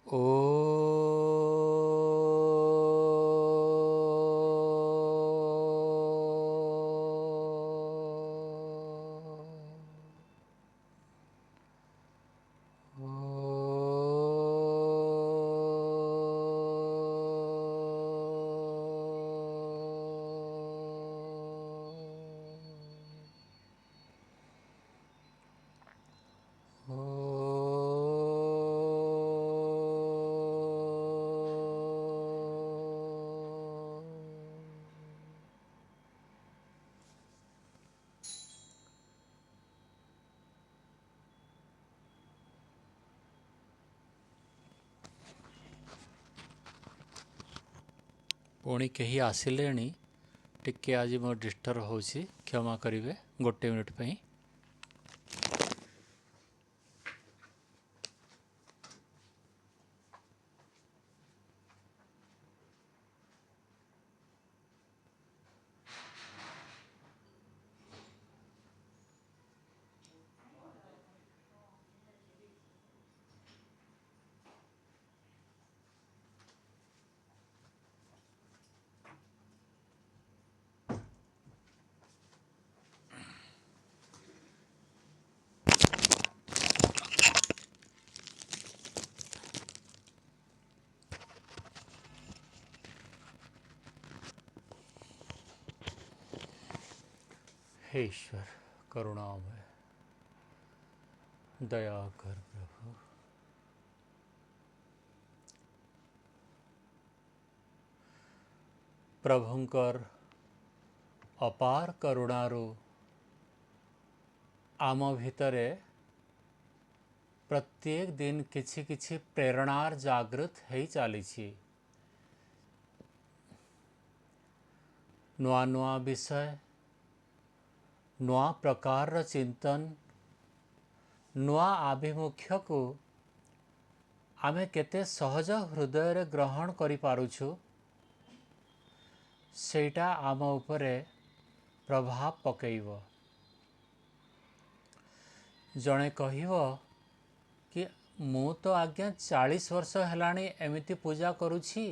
ओ पुणी कहीं आसिले टिके आज मो डिस्टर्ब होची क्षमा करिवे गोटे मिनिट पई। हे ईश्वर करुणामय दया कर प्रभु। प्रभुंकर अपार करुणारू आम भितरे प्रत्येक दिन किछि किछि प्रेरणार जागृत है चली। नुआ नुआ विषय नुआ प्रकार चिंतन नुआ आभिमुख्य को आमे केते सहज हृदय रे ग्रहण करि पारुछु सेटा आम उपरे प्रभाव पकेइबो। जणे कहिबो कि मु तो आज्ञा 40 वर्ष हेलाणी एमिति पूजा करुछि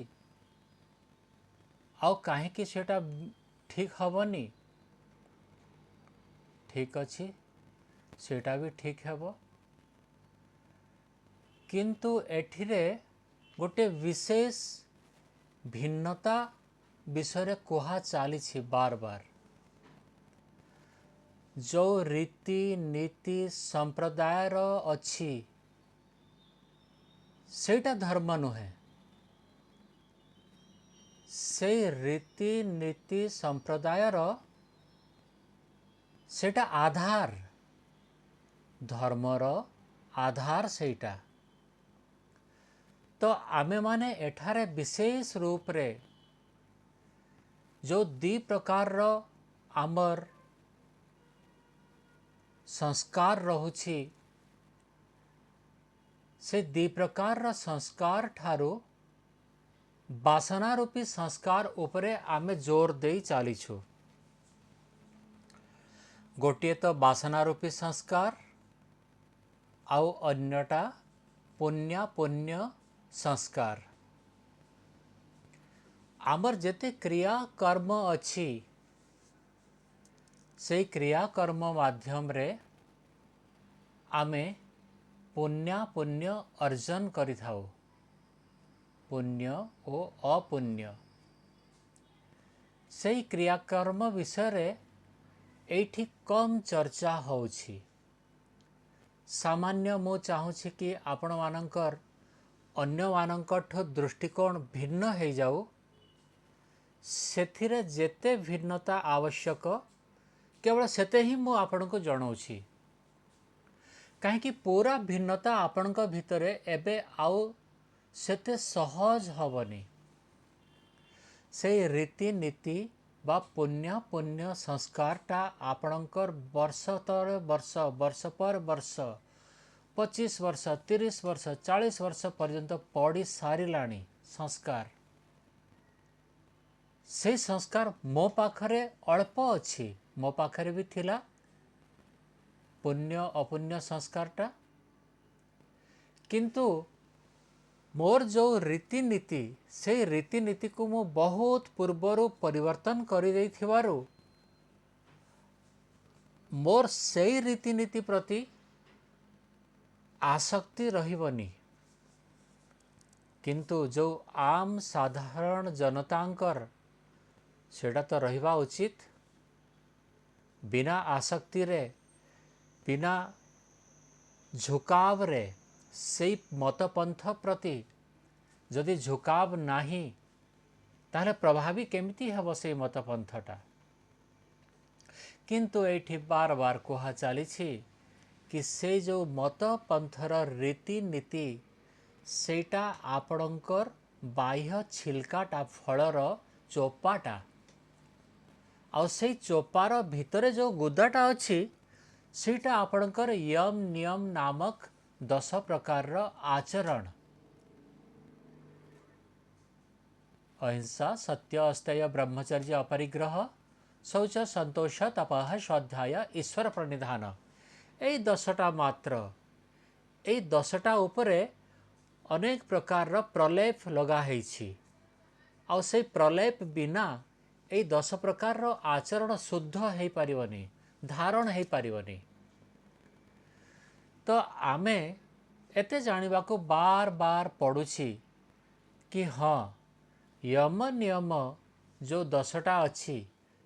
आउ काहे कि सेटा ठीक हबनी। ठीक अछि सेटा भी ठीक हेबो किंतु एठिरे गोटे विशेष भिन्नता विषय कहा चली बार बार। जो रीति नीति संप्रदायर अच्छी सेटा धर्म नुहे। से रीति नीति संप्रदायर सेटा आधार धर्मर आधार सेटा। तो आमे माने एठारे विशेष रूप रे जो दी प्रकार रो आमर संस्कार रहुछि से दी प्रकार रो संस्कार ठारू वासना रूपी संस्कार उपरे आमे जोर दे चलीछु। गोटे तो वासना रूपी संस्कार आउ अन्यटा पुण्य पुण्य संस्कार। आमर जेते क्रिया कर्म अच्छी से क्रिया कर्म माध्यम रे आमे पुण्य पुण्य अर्जन करि थाउ। पुण्य ओ अपुण्य से क्रियाकर्म विषय रे एठी कम चर्चा होछि। सामान्य मो चाहूछि कि आपण मानकर अन्य मानकठ दृष्टिकोण भिन्न हो जाऊ। सेथिरे जेते भिन्नता आवश्यक केवल सेते ही मो आपण को जणाउछि। काहे कि पूरा भिन्नता आपण को भितरे एबे आउ सेते सहज हबनी। से रीति नीति बा पुण्य पुण्य संस्कारटा आपणकर वर्ष तर वर्ष वर्ष पर वर्ष 25 वर्ष 30 वर्ष 40 वर्ष पर्यंत पढ़ी सारिलाणी संस्कार। से संस्कार मो पाखरे अल्प अच्छी मो पाखरे भी थिला पुण्य अपुण्य संस्कारटा किंतु मोर जो रीतिनीति से रीतिनीति को मु बहुत पूर्वर परिवर्तन कर देइथिबारु मोर से रीतिनीति प्रति आसक्ति रहिबनी। किंतु जो आम साधारण जनतांकर सेटा तो रहिबा उचित। बिना आसक्ति रे बिना झुकाव रे से मतपंथ प्रति जदि झुकाव नाही ताहले प्रभावी केमिति हेबो से मतपंथटा। किंतु एठी बार बार कहा चली कि से जो मतपंथर रीतिनीति सेटा आपणकर बाह्य छिलकाटा फलर चोपाटा आ से चोपार भितरे जो गुदाटा अच्छी सेटा आपणकर यम नियम नामक 10 प्रकार आचरण अहिंसा सत्य अस्तेय ब्रह्मचर्य अपरिग्रह शौच संतोष तपः स्वाध्याय ईश्वर प्रणिधान यही 10टा मात्र यही 10टा उपरे अनेक प्रकार प्रलेप लगा है आ से प्रलेप बिना यही 10 प्रकार आचरण शुद्ध हो पारिबनी धारण हो पारिबनी। तो आमे एते जानिबा को बार बार पड़ुछि कि हाँ यम नियम जो 10टा अच्छी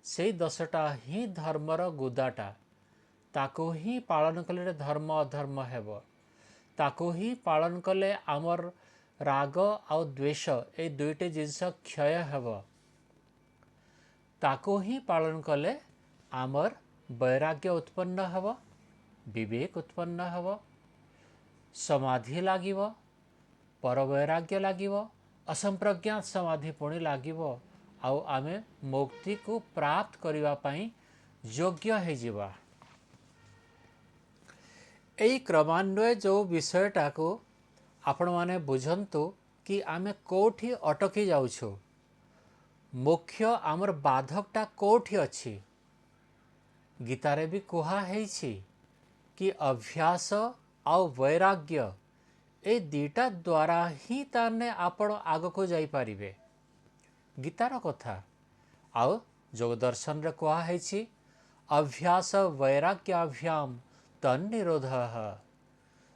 से 10टा ही धर्मर गुदाटा ताको ही पालन कले धर्म अधर्म हेब ताको ही पालन कले आमर राग आ द्वेष ए दुईटे जिनस क्षय हेब ताको ही पालन कले आमर वैराग्य उत्पन्न हेब विवेक उत्पन्न हेब समाधि लागिब पर वैराग्य लागिब असंप्रज्ञात समाधि पुणी लागिब आउ आमे मुक्ति को प्राप्त करिवा पई योग्य हे जिवा। एई क्रमान्वय जो विषयटा को आपण माने बुझंतु कि आमे कोठी अटकी जाउछु मुख्य आमर बाधकटा कोठी अछि। गीतारे भी कुहा हेछि कि अभ्यास आउ वैराग्य ए दीटा द्वारा ही ताने आपण आग को जाई पारिबे गीतार कथा। आउ जो दर्शन रे कुहा हेछि अभ्यास वैराग्याभ्याम तन्निरोध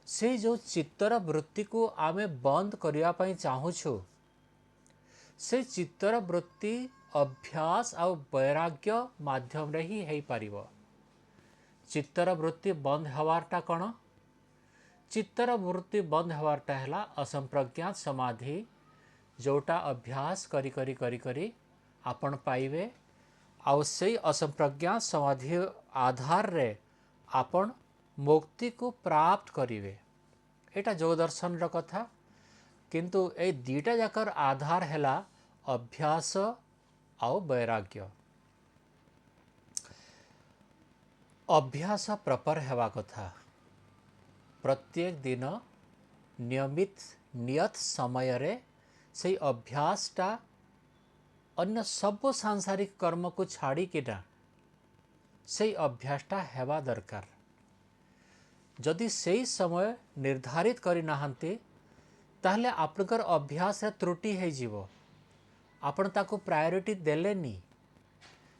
से जो चित्तर वृत्ति को आमे बंद करिया पई चाहूछु से चित्तर वृत्ति अभ्यास आउ वैराग्य माध्यम रे ही हेई पारिबो। चित्तर वृत्ति बंद हवारटा कौन चित्तर वृत्ति बंद हवारटा है असंप्रज्ञात समाधि जोटा अभ्यास करी करी करी करी आपण पाइबे आउ से असंप्रज्ञात समाधि आधार रे आपण मुक्ति को प्राप्त करिवे एटा जो दर्शन र कथा। किंतु ए दीटा जाकर आधार हैला अभ्यास आउ वैराग्य। अभ्यास प्रपर हेवा कथा प्रत्येक दिन नियमित नियत समय रे से अभ्यासटा अन्य सब सांसारिक कर्म को छाड़ी किना से अभ्यासटा हेवा दरकार। जदि से समय निर्धारित करी नाहंती ताहले आपनकर अभ्यास रे त्रुटि है जीवो आपण ताको प्रायोरिटी देलेनी।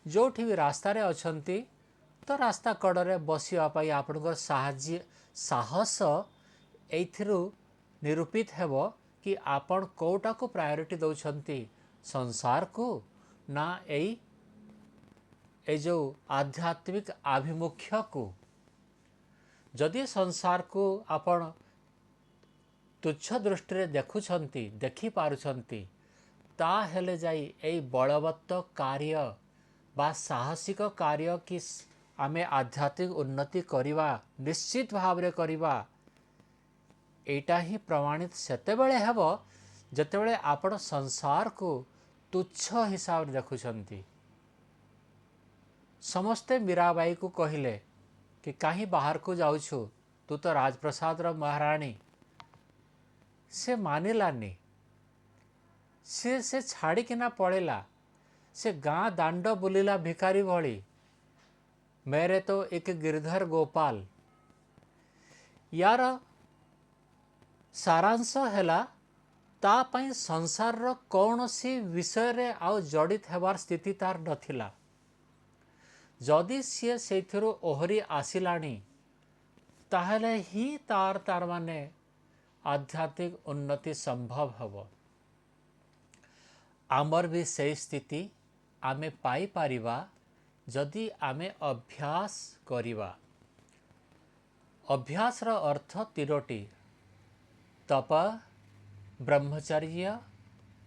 जोठी भी रास्ता रे अछंती तो रास्ता कड़े बसिया पाई आपनकर साहस एथिरु निरूपित हेबो कि आपण कोटा को प्रायोरिटी दउछंती संसार को ना ए जो आध्यात्मिक आभिमुख्य को। जदि संसार को आपण तुच्छ दृष्टि रे देखुछंती देखि पारुछंती ता हेले जाई ए बलवत्त कार्य बा साहसिक कार्य कि आमे आध्यात्मिक उन्नति करिवा निश्चित भाव रे करिवा एटा ही प्रमाणित सेतेबेले हेबो जतेबेले आपण संसार को तुच्छ हिसाब रे देखुछंती। समस्ते मीराबाई को कहिले कि कहीं बाहर को जाउछु तू तो राजप्रसाद र महाराणी से मानिलानी से छाड़ी किना पड़ेला से गाँ दांड बुलिला भिखारी भली मेरे तो एक गिरधर गोपाल। यार सारांश हैला तापाई संसार रो कौन सी विषय रे आउ जड़ित हेबार स्थिति तार नथिला। जदि सी से ओहरी आसिलाणी ताहले ही तार माने आध्यात्मिक उन्नति संभव हब। आमर भी से स्थिति आमे पाई पारिबा जदि आमे अभ्यास करिबा। अभ्यास रो अर्थ तीनोटी तप, ब्रह्मचर्य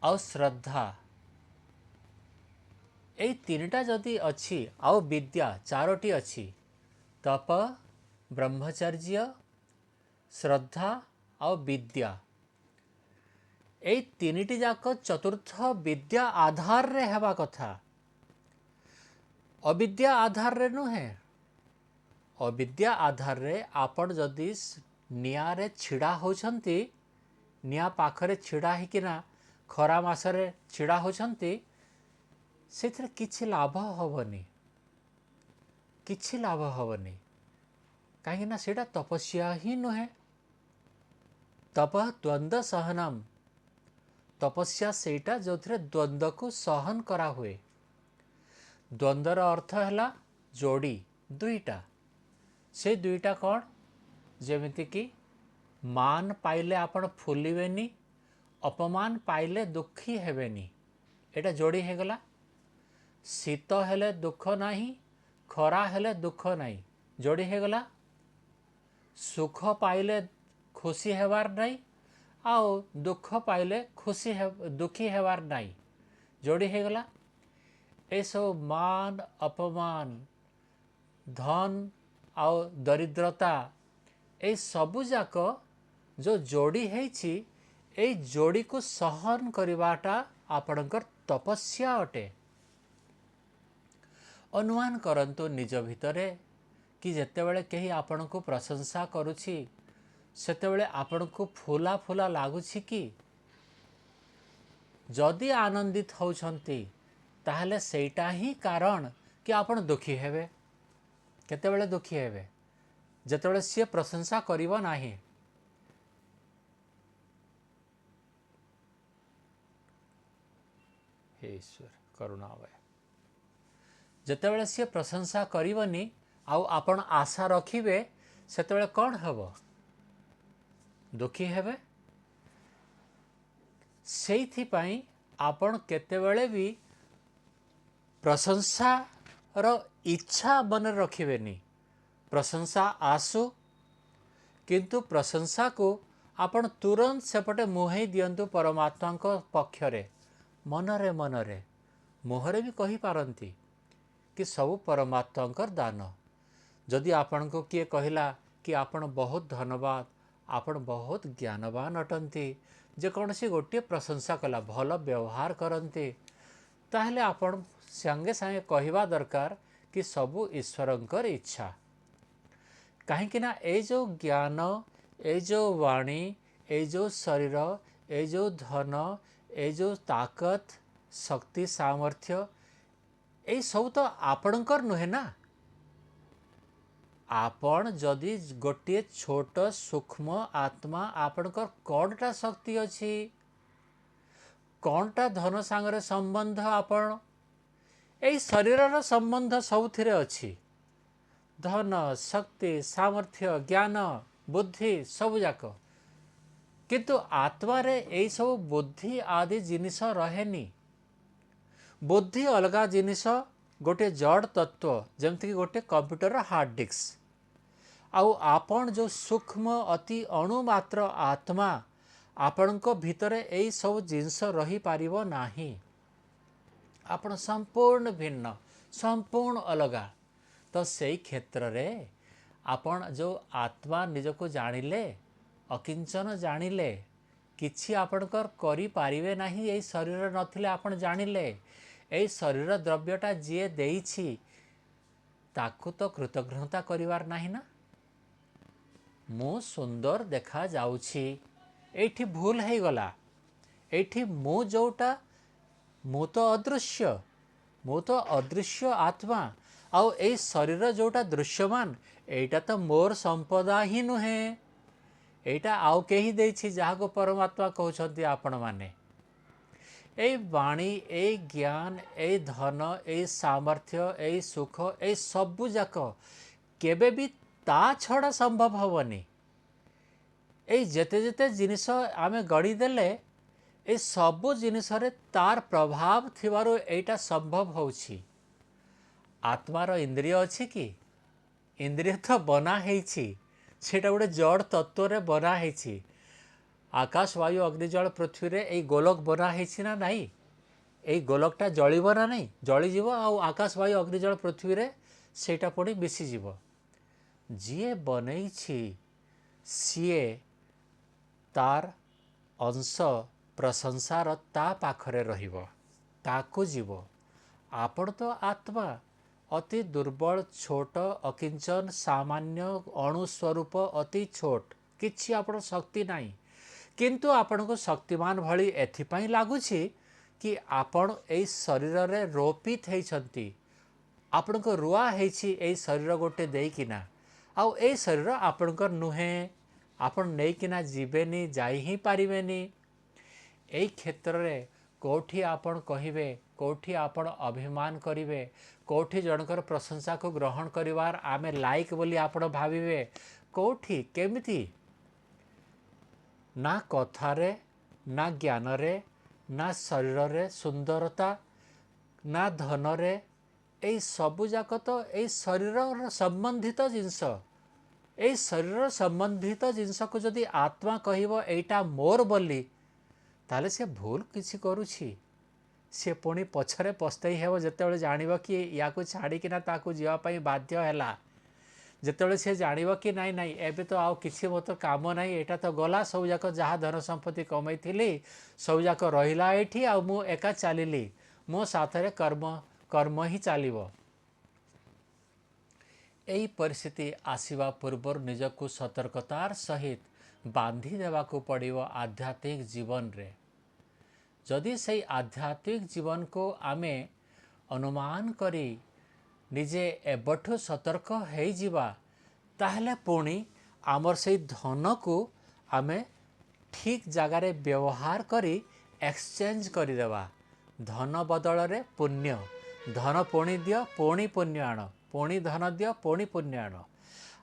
और श्रद्धा। ए तीनटा जदि अच्छी आउ विद्या चारोटी अच्छी तप, ब्रह्मचर्य, श्रद्धा और विद्या। ए तीनिटी जाक चतुर्थ विद्या आधार रे हेबा कथा, अविद्या आधार रे नुहे। अविद्या आधार रे आपण जदि निया रे छिड़ा होछंती, निया पाखरे छिड़ा हिकिना खरा मासरे छिड़ा होछंती, सेथरे किछि लाभ हबनी, किछि लाभ हबनी। काहे ना सेटा तपस्या ही नुहे। तप द्वंद्व सहनम, तपस्या सेटा जोथरे द्वंद्व को सहन करा हुए। द्वंद्वर अर्थ है जोड़ी दुईटा। से दुईटा कौन? जेमिति कि मान पाइले आपण फुलिबेनी, अपमान पाइले दुखी हेबेनी। एटा जोड़ी है गला। शीत हेले दुख नहीं, खरा हेले दुख नहीं, जोड़ी है गला। सुख पाइले खुशी हेबार नहीं, आओ दुख पाइले दुखी हेबार नहीं, जोड़ी है गला। ए सब मान अपमान, धन आउ दरिद्रता, ए सबु जाक जो जोड़ी है, ए जोड़ी को सहन करिवाटा आपणकर तपस्या अटे। अनुमान करंतु निज भितरे कि जेतेबेले कहीं आपण को प्रशंसा करुछि सेतेबेले आपण को फुला फुला लागुछि कि? जदि आनंदित होउछंती ताहले सेटा ही कारण कि आपण दुखी हेबे। केतेबेले दुखी हेबे? जेतेबेले सी प्रशंसा करिवो नाही। हे ईश्वर करुणामय। जेतेबेले सी प्रशंसा करिवनी आउ आपण आशा रखिबे सेतेबेले कौन हेबो? दुखी हेबे। सेइथि पई आपण केतेबेले भी प्रशंसा रो इच्छा मन रखिबेनी। प्रशंसा आसु किंतु प्रशंसा को आपण तुरंत सेपटे मुहई दियंतु परमात्मा को पक्षरे। मनरे मनरे मुहरे भी कही पारंती कि सब परमात्मा दान। जदि आपण को किए कहला कि आपण बहुत धन्यवाद, आपण बहुत ज्ञानवान अटंती, जेकोसी गोटे प्रशंसा कला भल व्यवहार करते, ताहले आपण संगे संगे कहवा दरकार कि सबु ईश्वरंकर इच्छा। कहीं ना ए जो ज्ञान, ए जो वाणी, ए जो शरीर, ए जो धन, ए जो ताकत, शक्ति, सामर्थ्य, ए सब तो आपणकर नुहे ना। आपण जदि गोटे छोट सूक्ष्म आत्मा, आपणकर कौनटा शक्ति अच्छी, कौनटा धन सांगरे संबंध, आपण ए शरीर संबंध सबुथिरे अच्छी। धन, शक्ति, सामर्थ्य, ज्ञान, बुद्धि सब जाक, किंतु आत्मा रे ए सब बुद्धि आदि जिनिस रहेनी। बुद्धि अलगा जिनिस, गोटे जड़ तत्व जमती कि गोटे कंप्यूटर हार्ड डिस्क। आउ आपण जो सूक्ष्म अति अणु मात्र आत्मा, आपण को भितरे ए सब जिनिस रही पारिबो नाही। आपण संपूर्ण भिन्न, संपूर्ण अलगा। तो सही क्षेत्र रे आपण जो आत्मा निजको जानिले, अकिंचन जानिले, किछि आपणकर करि पारिबे नाही। ए शरीर नथिले आपण जानिले, ए शरीर द्रव्यटा जे देइछि ताकू तो कृतज्ञता करिवार नाही ना। मु सुंदर देखा जाउछि, एठी भूल है गला। एठी मु जोटा, मु तो अदृश्य, मु तो अदृश्य आत्मा। आउ ए शरीर जोटा दृश्यमान, एटा तो मोर संपदा ही नुहे। एटा आउ केही देछि जाहाको परमात्मा कहउछन्ति आपण माने। ए वाणी ए ज्ञान ए धन ए सामर्थ्य ए सुख ए सबु जाक केबे भी ता छड़ा संभव हबनी। ए जेते जेते जिनिस आमे गड़ी देले ए सबु जिनिस रे तार प्रभाव थिबारो एटा संभव होछि। आत्मार इंद्रिय अछि कि इंद्रिय तो बना हेछि, सेटा गोटे जड़ तत्व रे बना हेछि। आकाश वायु अग्नि जल पृथ्वी रे ए गोलक बना हेछि ना नाही? ए गोलकटा जलिब ना नहीं? जलिजीव आ आकाश वायु अग्नि जल पृथ्वी रे सेटा पड़ी मिसी जीव। जिए बनैछि सीए तार अंश प्रशंसार ता पाखरे रहिब, ताकू जीव। आपण तो आत्मा अति दुर्बल छोट अकिंचन सामान्य अणुस्वरूप अति छोट, किछि आपण शक्ति नाही। किंतु आपण को शक्तिमान भली एथिपाई लागुछि कि आपण ए शरीर रे रोपित हेछंती। आपण को रुआ हेछि ए शरीर गोटे देइकिना, आउ ए शरीर आपणकर नुहे, आपण नेइकिना जीवेनी, जाई ही पारिबेनी। एई क्षेत्र रे कोठी आपण कहिबे, कोठी आपण अभिमान करिवे, कोठी जनकर प्रशंसा को ग्रहण करिवार आमे लाइक बोली आपण भाविबे, कोठी केमिति? ना कथारे, ना ज्ञानरे, ना शरीर रे सुंदरता, ना धनरे, ए सबु जाक तो ए शरीर संबंधित जिनस। ए शरीर संबंधित जिनस को जदि आत्मा कहिबो एटा मोर बोली, ताले से भूल किसी करुछि। से पुणी पछरे पस्तई हेबो जेतेबेले जानिबो कि याकू छाड़िकिना ताकू जीवा पई बाध्य हैला। जेतेबेले से जानिबो कि नाई नाई एबे तो आउ किछि मोर तो काम नाई, एटा तो गला सब जाक जहा धन संपत्ति कमैथिली सब जाक रहिला एठी, आ मु एका चालिली, मो साथरे कर्म ही चालिबो। एई परिस्थिति आसीबा पूर्वर निजकू सतर्कतार सहित बांधी देवाकू पड़िबो आध्यात्मिक जीवन रे। जदि से आध्यात्मिक जीवन को आमे अनुमान करी निजे एबठु सतर्क हो जिबा, ताहले पुणी आमर से धन को आमे ठीक जगार व्यवहार करी एक्सचेंज करी देवा। धन बदल रे पुण्य, धन पुणी दियो पुणी पुण्य आण, पुणी धन दियो पुणी पुण्य आण।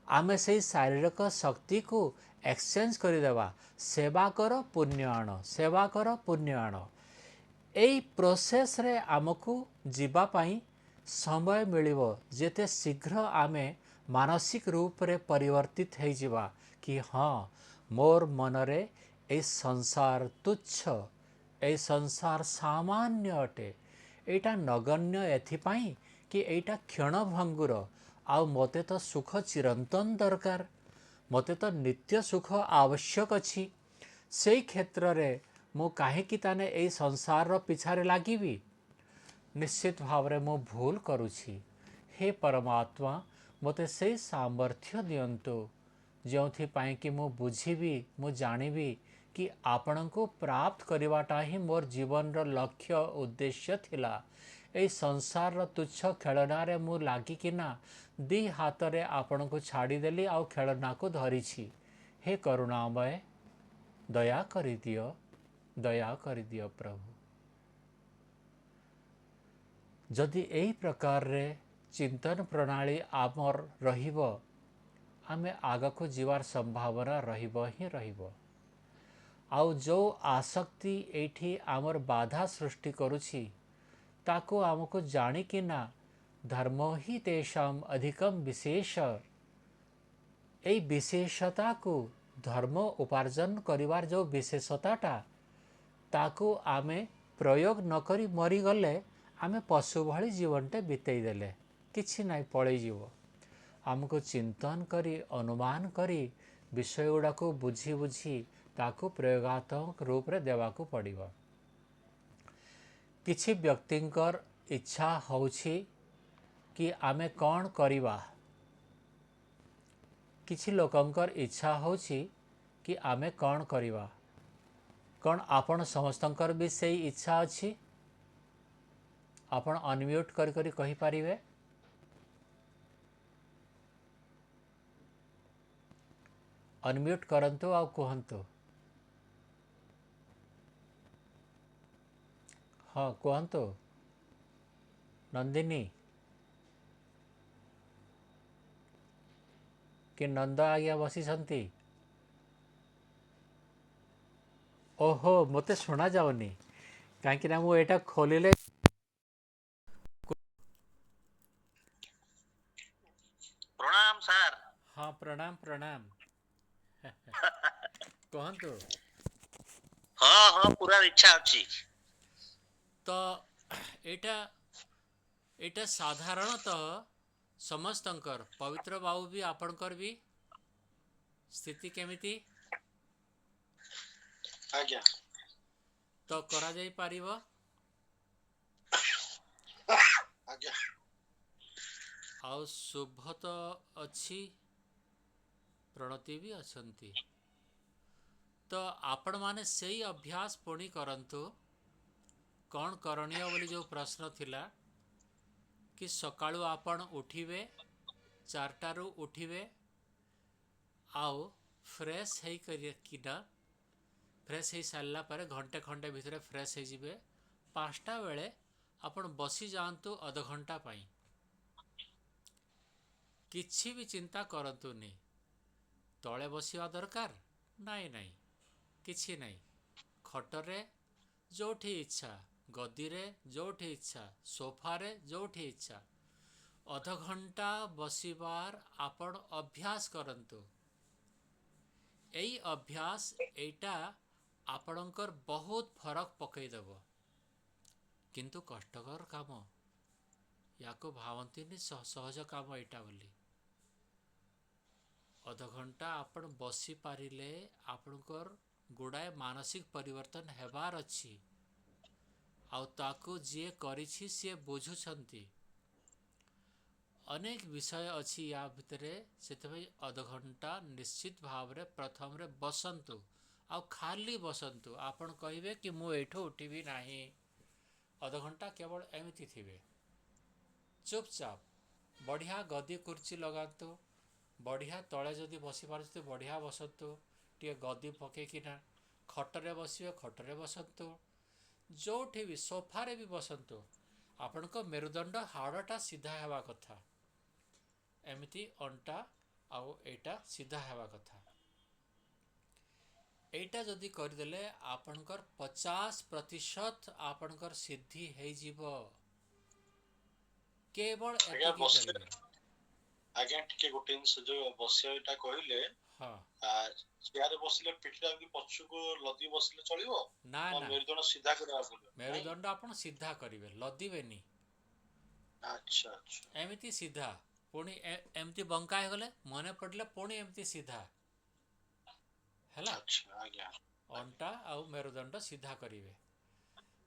आमे से शारीरिक शक्ति को एक्सचेंज करी देवा, सेवा कर पुण्य आण, सेवा कर पुण्य आण। एई प्रोसेस रे आमको जीवा पाई समय मिलिबो जेते शीघ्र आमे मानसिक रूप रे परिवर्तित हो जिबा कि हाँ मोर मनरे ए संसार तुच्छ, ए संसार सामान्य अटे, एटा नगण्य एथिपाई कि एटा क्षणभंगुर, आउ मते तो सुख चिरंतन दरकार, मते तो नित्य सुख आवश्यक अछि। से क्षेत्र रे मु काहेकि ताने ए संसार पिछारे लागिबी? निश्चित भाव रे मु भूल करुछि। हे परमात्मा मते से सामर्थ्य दियंतु जोथि पाई कि मु बुझिबी, मु जानिबी कि आपण को प्राप्त करिवाटा ही मोर जीवन रो लक्ष्य उद्देश्य थिला। ए संसार रो तुच्छ खेलना रे मु लागी किना दी हाथ रे आपण को छाड़ी देली, आउ खेलना को धरिछि। हे करुणामय दया करि दियो, दया करि दियो प्रभु। जदि एही प्रकार रे चिंतन प्रणाली आमर रहिबो, आमे आगको जीवार संभावना रहिबो ही रहिबो। आउ जो आसक्ति एठी आमर बाधा सृष्टि करुछि, ताको आमको जानी कि ना धर्मो ही तेषाम अधिकम विशेष, ए विशेषता को धर्म उपार्जन करिवार जो विशेषताटा ताको आमे प्रयोग न करी मरी गले आमे पशु भली जीवनटे बितेई देले किछि नाई पळै जीव। आमको चिंतन करी अनुमान करी विषय गुड़ा को बुझी बुझी ताको प्रयोगात्मक रूप रे देवाको पड़िबो। किछि व्यक्तिंकर इच्छा होछि कि आमे कौन करिबा, किछि लोकंकर इच्छा होछि कि आमे कौन करिबा। कौन आपण समस्तंकर भी से इच्छा अछि? आपण अनम्यूट करी करी कहि पारिबे? ଅନମ୍ୟୁଟ୍ କରନ୍ତୁ ଆଉ କୁହନ୍ତୁ। ହଁ କୁହନ୍ତୁ ନନ୍ଦିନୀ କି ନନ୍ଦ ଆଜ୍ଞା ବସିଛନ୍ତି? ଓହୋ ମୋତେ ଶୁଣାଯାଉନି କାହିଁକିନା ମୁଁ ଏଇଟା ଖୋଲିଲେ। ପ୍ରଣାମ ସାର୍। ହଁ ପ୍ରଣାମ ପ୍ରଣାମ କୁହନ୍ତୁ। ହଁ ହଁ ପୁରା ଇଚ୍ଛା ଅଛି। ତ ଏଇଟା ଏଇଟା ସାଧାରଣତଃ ସମସ୍ତଙ୍କର ପବିତ୍ର ବାବୁ ବି ଆପଣଙ୍କର ବି ସ୍ଥିତି କେମିତି ଆଜ୍ଞା। ତ କରାଯାଇପାରିବ। ଆଜ୍ଞା। ଆଉ ଶୁଭ ତ ଅଛି, ପ୍ରଣତି ବି ଅଛନ୍ତି। ତ ଆପଣମାନେ ସେଇ ଅଭ୍ୟାସ ପୁଣି କରନ୍ତୁ। କ'ଣ କରଣୀୟ ବୋଲି ଯେଉଁ ପ୍ରଶ୍ନ ଥିଲା କି ସକାଳୁ ଆପଣ ଉଠିବେ 4ଟାରୁ ଉଠିବେ ଆଉ ଫ୍ରେଶ୍ ହେଇକିନା ଫ୍ରେଶ୍ ହେଇସାରିଲା ପରେ ଘଣ୍ଟେ ଖଣ୍ଡେ ଭିତରେ ଫ୍ରେଶ୍ ହେଇଯିବେ। 5ଟା ବେଳେ ଆପଣ ବସିଯାଆନ୍ତୁ ଅଧଘଣ୍ଟା ପାଇଁ। କିଛି ବି ଚିନ୍ତା କରନ୍ତୁନି ତଳେ ବସିବା ଦରକାର, ନାଇଁ କିଛି ନାହିଁ। ଖଟରେ ଯେଉଁଠି ଇଚ୍ଛା, ଗଦିରେ ଯେଉଁଠି ଇଚ୍ଛା, ସୋଫାରେ ଯେଉଁଠି ଇଚ୍ଛା ଅଧଘଣ୍ଟା ବସିବାର ଆପଣ ଅଭ୍ୟାସ କରନ୍ତୁ। ଏଇ ଅଭ୍ୟାସ ଏଇଟା ଆପଣଙ୍କର ବହୁତ ଫରକ ପକାଇଦେବ। କିନ୍ତୁ କଷ୍ଟକର କାମ, ୟାକୁ ଭାବନ୍ତୁନି ସହଜ କାମ ଏଇଟା ବୋଲି। ଅଧଘଣ୍ଟା ଆପଣ ବସିପାରିଲେ ଆପଣଙ୍କର ଗୁଡ଼ାଏ ମାନସିକ ପରିବର୍ତ୍ତନ ହେବାର ଅଛି। ଆଉ ତାକୁ ଯିଏ କରିଛି ସିଏ ବୁଝୁଛନ୍ତି। ଅନେକ ବିଷୟ ଅଛି ୟା ଭିତରେ, ସେଥିପାଇଁ ଅଧଘଣ୍ଟା ନିଶ୍ଚିତ ଭାବରେ ପ୍ରଥମରେ ବସନ୍ତୁ। ଆଉ ଖାଲି ବସନ୍ତୁ। ଆପଣ କହିବେ କି ମୁଁ ଏଇଠୁ ଉଠିବି ନାହିଁ। ଅଧଘଣ୍ଟା କେବଳ ଏମିତି ଥିବେ ଚୁପଚାପ। ବଢ଼ିଆ ଗଦି କୁର୍ଚୀ ଲଗାନ୍ତୁ। ବଢ଼ିଆ ତଳେ ଯଦି ବସି ପାରୁଛନ୍ତି ବଢ଼ିଆ ବସନ୍ତୁ। ଟିକେ ଗଦି ପକେଇକିନା ଖଟରେ ବସିବେ, ଖଟରେ ବସନ୍ତୁ। ଯେଉଁଠି ବି ସୋଫାରେ ବି ବସନ୍ତୁ। ଆପଣଙ୍କ ମେରୁଦଣ୍ଡ ହାଡ଼ଟା ସିଧା ହେବା କଥା। ଏମିତି ଅଣ୍ଟା ଆଉ ଏଇଟା ସିଧା ହେବା କଥା। ଏଇଟା ଯଦି କରିଦେଲେ ଆପଣଙ୍କର 50% ଆପଣଙ୍କର ସିଦ୍ଧି ହେଇଯିବ। କେବଳ ଆଜ୍ଞା ଏତିକି ବସିଲେ, କରିବେ। ଆଜ୍ଞା ଟିକେ ଗୋଟେ ଜିନିଷ ଯୋଉ ବସିବାଟା କହିଲେ, ହଁ ଚେୟାରରେ ବସିଲେ ପିଠିଟା ଏମିତି ପଛକୁ ଲଦି ବସିଲେ ଚଳିବ ନା ନା ମେରୁଦଣ୍ଡ ସିଧା କରିବାକୁ ପଡିବ? ନାଇଁ। ମେରୁଦଣ୍ଡ ଆପଣ ସିଧା କରିବେ, ଲଦିବେନି। ଆଚ୍ଛା ଆଚ୍ଛା। ଏମିତି ସିଧା, ପୁଣି ଏମିତି ବଙ୍କା ହେଇଗଲେ ମନେ ପଡ଼ିଲେ ପୁଣି ଏମିତି ସିଧା ହେଲା। ଆଚ୍ଛା ଆଜ୍ଞା। ଅଣ୍ଟା ଆଉ ମେରୁଦଣ୍ଡ ସିଧା କରିବେ।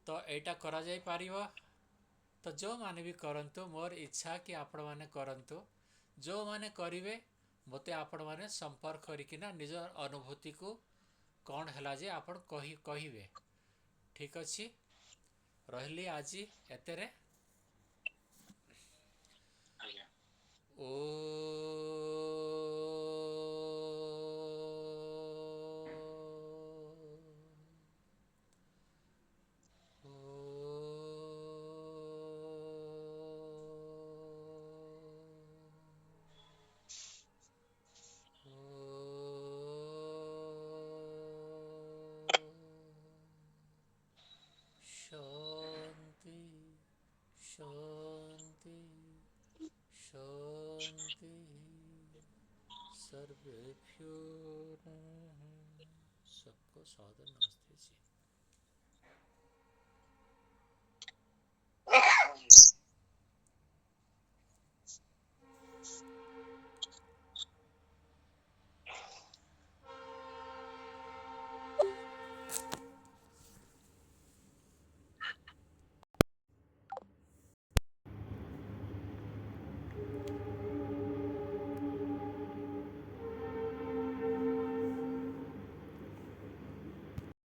ତ ଏଇଟା କରାଯାଇପାରିବ। ତ ଯେଉଁମାନେ ବି କରନ୍ତୁ, ମୋର ଇଚ୍ଛା କି ଆପଣମାନେ କରନ୍ତୁ। ଯେଉଁମାନେ କରିବେ ମୋତେ ଆପଣମାନେ ସମ୍ପର୍କ କରିକିନା ନିଜ ଅନୁଭୂତିକୁ କ'ଣ ହେଲା ଯେ ଆପଣ କହିବେ। ଠିକ୍ ଅଛି, ରହିଲି ଆଜି ଏତେରେ। ଆଜ୍ଞା। ଓ शांति शांति शांति सर्वेभ्यो नमः। सबको सादर नमस्ते जी।